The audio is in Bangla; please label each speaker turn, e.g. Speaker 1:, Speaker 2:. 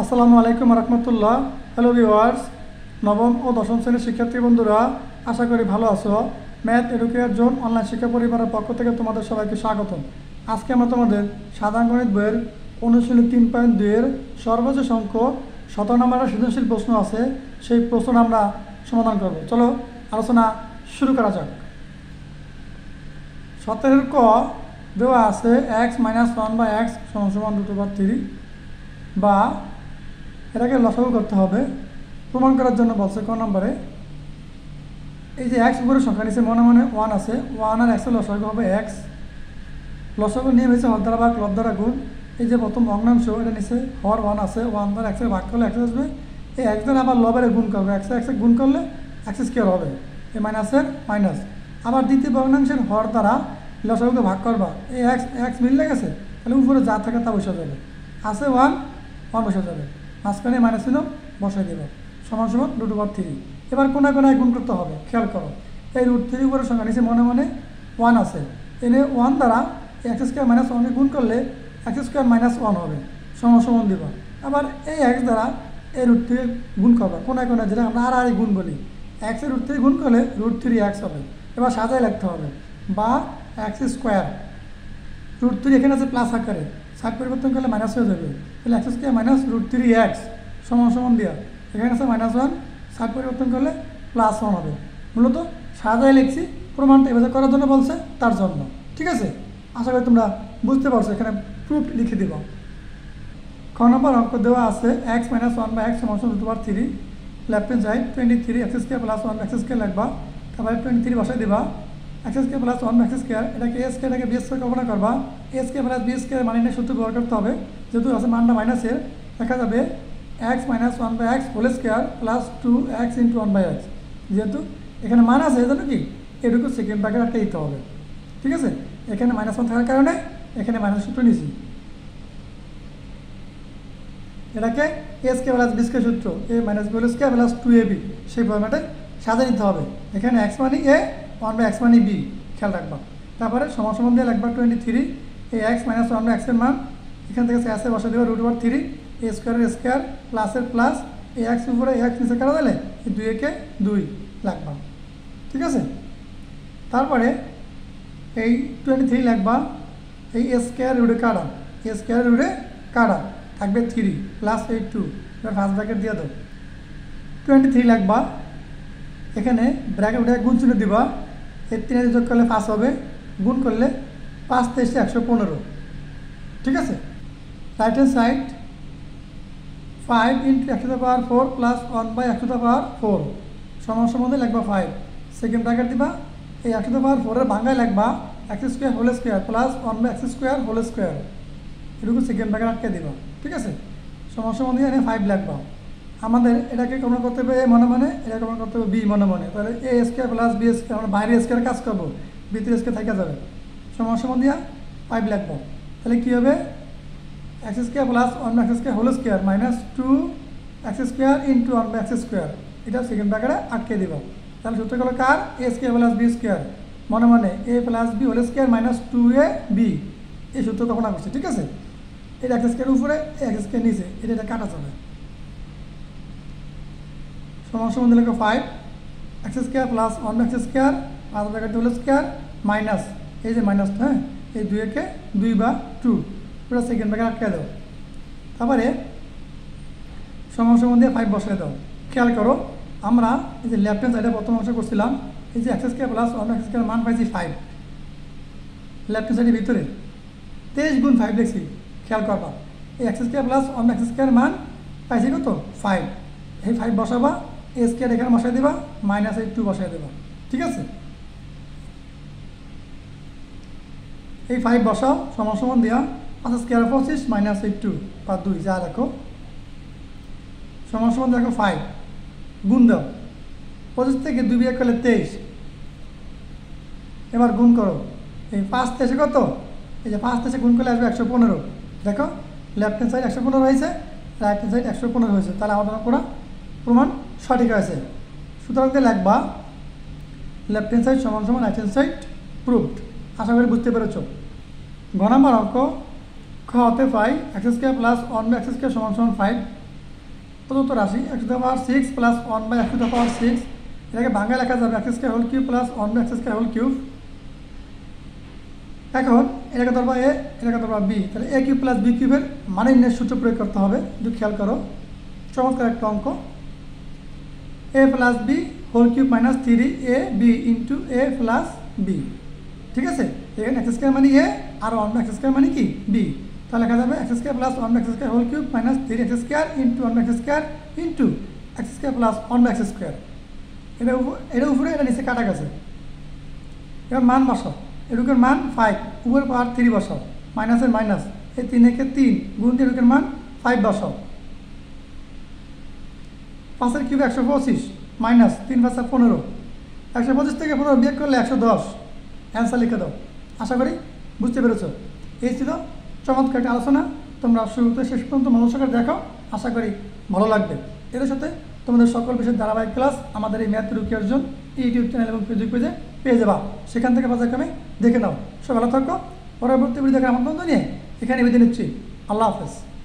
Speaker 1: আসসালামু আলাইকুম রহমতুল্লাহ। হ্যালো ভিউয়ার্স, নবম ও দশম শ্রেণীর শিক্ষার্থী বন্ধুরা, আশা করি ভালো আছো। ম্যাথ এডুকেয়ার জোন অনলাইন শিক্ষা পরিবারের পক্ষ থেকে তোমাদের সবাইকে স্বাগতম। আজকে আমরা তোমাদের সাধারণ গণিত বইয়ের অনুশীলনী 3.2-এর সর্বোচ্চ সংখ্যক 17 নম্বরের সৃজনশীল প্রশ্ন আছে, সেই প্রশ্ন আমরা সমাধান করব। চলো আলোচনা শুরু করা যাক। 17 ক দেওয়া আছে x-1/x = √3, বা এটাকে লসাগু করতে হবে। প্রমাণ করার জন্য বলছে ক নম্বরে, এই যে এক্স উপরের সংখ্যা নিচে মনে মনে 1 আছে, 1 আর এক্সের লসাগু হবে এক্স। লসাগু নিয়ম হয়েছে হর দ্বারা ভাগ লব দ্বারা গুণ। এই যে প্রথম ভগ্নাংশ, এটা নিচে হর 1 আছে, 1 দ্বারা এক্সের ভাগ করলে এক্স আসবে। এই এক্স দ্বারা আবার লবের গুণ করবে, এক্সে গুণ করলে এক্স স্কোয়ার হবে, এই মাইনাসের মাইনাস। আবার দ্বিতীয় ভগ্নাংশের হর দ্বারা লসাগুকে ভাগ করবা, এই এক্স মিললে গেছে, তাহলে উপরে যা থাকে তা বসে যাবে। আছে 1 বসে যাবে, মাঝখানে মাইনাস চিহ্ন বসাই দেব, সমান সমান √3। এবার কোনায় কোনায় গুণ করতে হবে। খেয়াল করো, এই √3 উপরের সংখ্যা নিচে মনে মনে 1 আছে, এনে 1 দ্বারা x² - 1কে গুণ করলে x² - 1 হবে, সমান সমান দেবা। আবার এই x দ্বারা এই √3 গুণ করবা, কোনায় কোনায়, যেটা আমরা আর গুণ বলি। x এর √3 গুণ করলে √3x হবে। এবার সাজায় লিখতে হবে, বা x² √3 এখানে আছে প্লাস আকারে, সাইড পরিবর্তন করলে মাইনাস হয়ে যাবে, তাহলে x² - √3x সমান সমান দেওয়া, এখানে আছে -1, সাইড পরিবর্তন করলে +1 হবে। মূলত সাজায় লিখছি, প্রমাণটা এভাবে করার জন্য বলছে, তার জন্য। ঠিক আছে, আশা করি তোমরা বুঝতে পারছো। এখানে প্রুফ লিখে দেব। খ নম্বর অঙ্ক দেওয়া আছে x-1/x = √3, left hand side 23, x² + 1x² লিখবা, তারপরে 23 বসাই দেবা। x² + 1x², এটাকে a² এটাকে b² কল্পনা করবা। a² + b² মানে নিয়ে সূত্র ব্যবহার করতে হবে, যেহেতু আছে মানটা মাইনাসের, দেখা যাবে x-1/x² + 2x × 1/x। যেহেতু এখানে মান আছে, এই জন্য কি এটুকু সেকেন্ড ব্র্যাকেট একটা দিতে হবে। ঠিক আছে, এখানে -1 থাকার কারণে এখানে মাইনাস সূত্র নিয়েছি। এটাকে a² + b² সূত্র, a - b² + 2ab, সেই ফর্ম্যাটে সাজিয়ে নিতে হবে। এখানে x মানে a, 1/x মানে b, খেয়াল রাখবা। তারপরে সমান সমান দিয়ে লিখবা 23, এই x - 1/x এর মান এখান থেকে আছে বসে দেবো √3, a² এর স্কোয়ার প্লাসের প্লাস, এই x উপরে x নিচে কাটা দিলে এই 2 একে 2 লিখবা। ঠিক আছে, তারপরে এই 23 লিখবা, এই a² রুটে কাটা, a² রুটে কাটা থাকবে 3 প্লাস এই 2, এবার ফার্স্ট ব্র্যাকেট দিয়ে দাও। 23 লিখবা, এখানে ব্র্যাকেট উঠে গুণ চিহ্ন দিবা, এই 3 যোগ করলে 5 হবে, গুণ করলে 5 × 3 = 115। ঠিক আছে, right hand side 5 × x⁴ + 1/x⁴ সমান সমান লিখবা 5, সেকেন্ড ব্র্যাকেট দিবা, এই x⁴ এর ভাঙায় লিখবা x² whole square plus 1/x² whole square, এটুকু সেকেন্ড ব্র্যাকেট আটকে দিবা। ঠিক আছে, সমান সমান দিয়ে এনে 5 লিখবা। আমাদের এটাকে কমন করতে হবে a মনে মনে, এটা কমন করতে হবে b মনে মনে, তাহলে a² + b², আমরা বাইরে স্কোয়ার কাজ করবো, ভিতরে স্কোয়ার থেকে যাবে, সমান সমান দিয়া 5 লিখবো। তাহলে কী হবে, x² + 1/x² whole square - 2x² × 1/x², এটা সেকেন্ড ব্র্যাকেটে আটকে দিব। তাহলে সূত্র হলো কার, a² + b² মনে মনে a + b whole square - 2ab, এই সূত্র কল্পনা করছি। ঠিক আছে, এটা x² উপরে, x² নিচে, এটা কাটা যাবে। সমান সমান দিলে 5, x² + 1/x² 5 bracket whole square minus, এই যে মাইনাস, হ্যাঁ, এই 2 একে 2/2, পুরো সেকেন্ড ব্র্যাকেট আটকে দাও। তারপরে সমান সমান দিয়ে 5 বসায় দাও। খেয়াল করো, আমরা এই যে লেফট হ্যান্ড সাইডে প্রথম অংশ করছিলাম, এই যে x² + 1/x² মান পাইছি 5, লেফট হ্যান্ড সাইডের ভিতরে 23 × 5 লিখছি। খেয়াল করবা, এই x² + 1/x² মান পাইছি কত, 5, এই 5 বসাবা, a² এখানে বসাই দেবা, মাইনাস এই 2 বসাই দেবা। ঠিক আছে, এই 5 বসাও, সমান সমান দেওয়া 5² 25 - এই 2 বা 2 যা রাখো, সমান সমান দেখো 5 গুণ দাও, 25 থেকে 2 বিয়োগ করলে 23, এবার গুণ করো, এই 5 × 23 কত, এই যে 5 × 23 গুণ করলে আসবে 115। দেখো, লেফট হ্যান্ড সাইড 115 হয়েছে, রাইট হ্যান্ড সাইড 115 হয়েছে, তাহলে আমাদের পুরো প্রমাণ সঠিক হয়েছে। সুতরাং লিখবা লেফট হ্যান্ড সাইড সমান সমান রাইট হ্যান্ড সাইড প্রুভড। আশা করি বুঝতে পেরেছ। ঘ নম্বর অঙ্ক, খ হতে পাই x² + 1/x² = 5, প্রদত্ত রাশি x to the power 6 plus 1 by x to the power 6, এটাকে বাংলায় লেখা যাবে x square whole cube plus 1 by x square whole cube. এখন এটাকে ধরবা a, এটাকে ধরবা b, তাহলে a কিউব প্লাস b কিউবের মানে নির্ণয়ের সূত্র প্রয়োগ করতে হবে। একটু খেয়াল করো, চমৎকার একটা অঙ্ক। a plus b whole cube minus 3ab into a plus b, ঠিক আছে। এখানে x স্কয়ার মানে a আর 1 বাই x স্কয়ার মানে কি b, তাহলে লেখা যাবে x square plus 1 by x square whole cube minus 3x square into 1 by x square into x square plus 1 by x square. এটা উপরে এটা নিচে কাটা গেছে। এবার মান বসাও, এটুকের মান 5, উপরের পাওয়ার 3 বসাও, মাইনাসের মাইনাস, এই 3 একে 3 গুণ এটুকের মান 5 বসাও। 5 এর কিউব 125 মাইনাস 3 5 15, 125 থেকে 15 বিয়োগ করলে 110, অ্যান্সার লিখে দাও। আশা করি বুঝতে পেরেছো। এই ছিল চমৎকার একটা আলোচনা। তোমরা শুরু থেকে শেষ পর্যন্ত মনোযোগ সহকারে দেখো, আশা করি ভালো লাগবে। এর সাথে তোমাদের সকল বিষয়ের ধারাবাহিক ক্লাস আমাদের এই ম্যাথ রুকি অর্জন ইউটিউব চ্যানেল এবং ফেসবুক পেজে পেয়ে যাবা, সেখান থেকে পর্যায়ক্রমে দেখে নাও। সব ভালো থাকো। পরবর্তী ভিডিও দেখার আমন্ত্রণ নিয়ে এখানে বিদায় নিচ্ছি। আল্লাহ হাফেজ।